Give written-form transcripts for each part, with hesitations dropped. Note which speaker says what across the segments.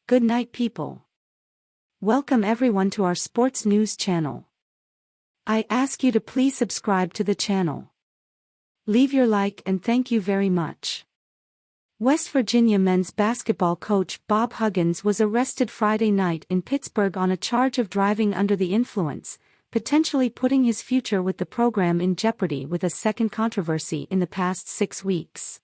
Speaker 1: Good night, people. Welcome everyone to our sports news channel. I ask you to please subscribe to the channel. Leave your like and thank you very much. West Virginia men's basketball coach Bob Huggins was arrested Friday night in Pittsburgh on a charge of driving under the influence, potentially putting his future with the program in jeopardy with a second controversy in the past 6 weeks.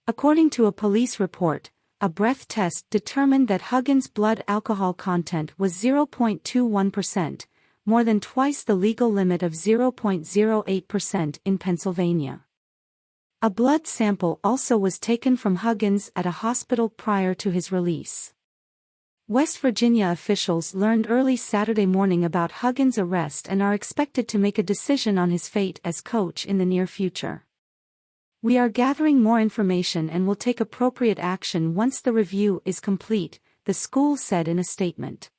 Speaker 1: According to a police report, a breath test determined that Huggins' blood alcohol content was 0.21%, more than twice the legal limit of 0.08% in Pennsylvania. A blood sample also was taken from Huggins at a hospital prior to his release. West Virginia officials learned early Saturday morning about Huggins' arrest and are expected to make a decision on his fate as coach in the near future. "We are gathering more information and will take appropriate action once the review is complete," the school said in a statement.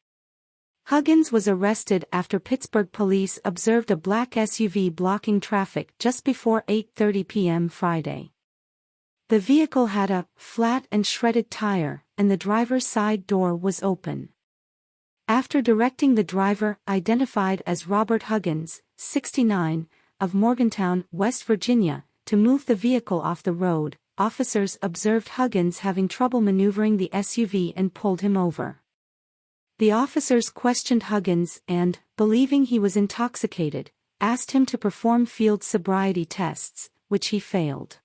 Speaker 1: Huggins was arrested after Pittsburgh police observed a black SUV blocking traffic just before 8:30 p.m. Friday. The vehicle had a flat and shredded tire, and the driver's side door was open. After directing the driver, identified as Robert Huggins, 69, of Morgantown, West Virginia, to move the vehicle off the road, officers observed Huggins having trouble maneuvering the SUV and pulled him over. The officers questioned Huggins and, believing he was intoxicated, asked him to perform field sobriety tests, which he failed.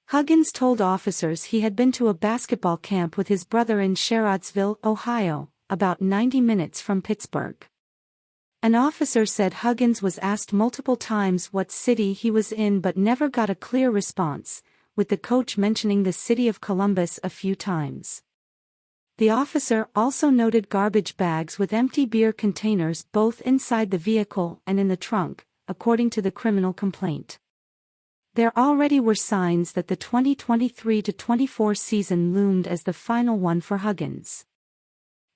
Speaker 1: Huggins told officers he had been to a basketball camp with his brother in Sherrodville, Ohio, about 90 minutes from Pittsburgh. An officer said Huggins was asked multiple times what city he was in but never got a clear response, with the coach mentioning the city of Columbus a few times. The officer also noted garbage bags with empty beer containers both inside the vehicle and in the trunk, according to the criminal complaint. There already were signs that the 2023-24 season loomed as the final one for Huggins.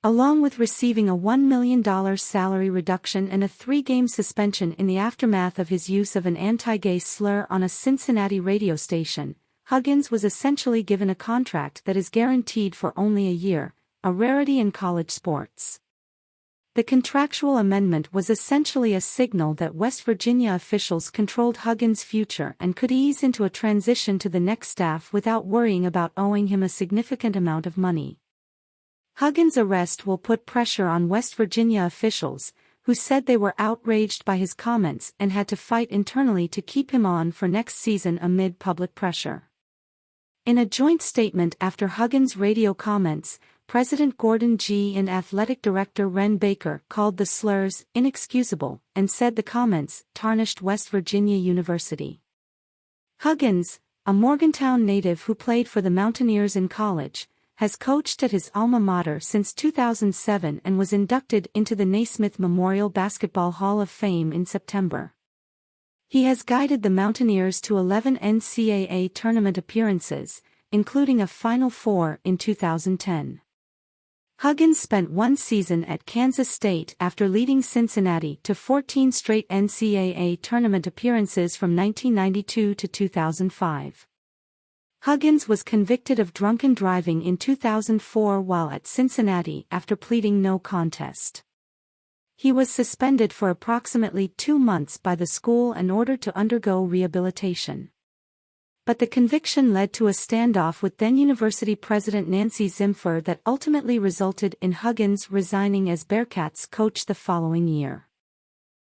Speaker 1: Along with receiving a $1 million salary reduction and a 3-game suspension in the aftermath of his use of an anti-gay slur on a Cincinnati radio station, Huggins was essentially given a contract that is guaranteed for only a year, a rarity in college sports. The contractual amendment was essentially a signal that West Virginia officials controlled Huggins' future and could ease into a transition to the next staff without worrying about owing him a significant amount of money. Huggins' arrest will put pressure on West Virginia officials, who said they were outraged by his comments and had to fight internally to keep him on for next season amid public pressure. In a joint statement after Huggins' radio comments, President Gordon G. and Athletic Director Ren Baker called the slurs inexcusable and said the comments tarnished West Virginia University. Huggins, a Morgantown native who played for the Mountaineers in college, has coached at his alma mater since 2007 and was inducted into the Naismith Memorial Basketball Hall of Fame in September. He has guided the Mountaineers to 11 NCAA tournament appearances, including a Final Four in 2010. Huggins spent 1 season at Kansas State after leading Cincinnati to 14 straight NCAA tournament appearances from 1992 to 2005. Huggins was convicted of drunken driving in 2004 while at Cincinnati after pleading no contest. He was suspended for approximately 2 months by the school and ordered to undergo rehabilitation. But the conviction led to a standoff with then-University President Nancy Zimpher that ultimately resulted in Huggins resigning as Bearcats coach the following year.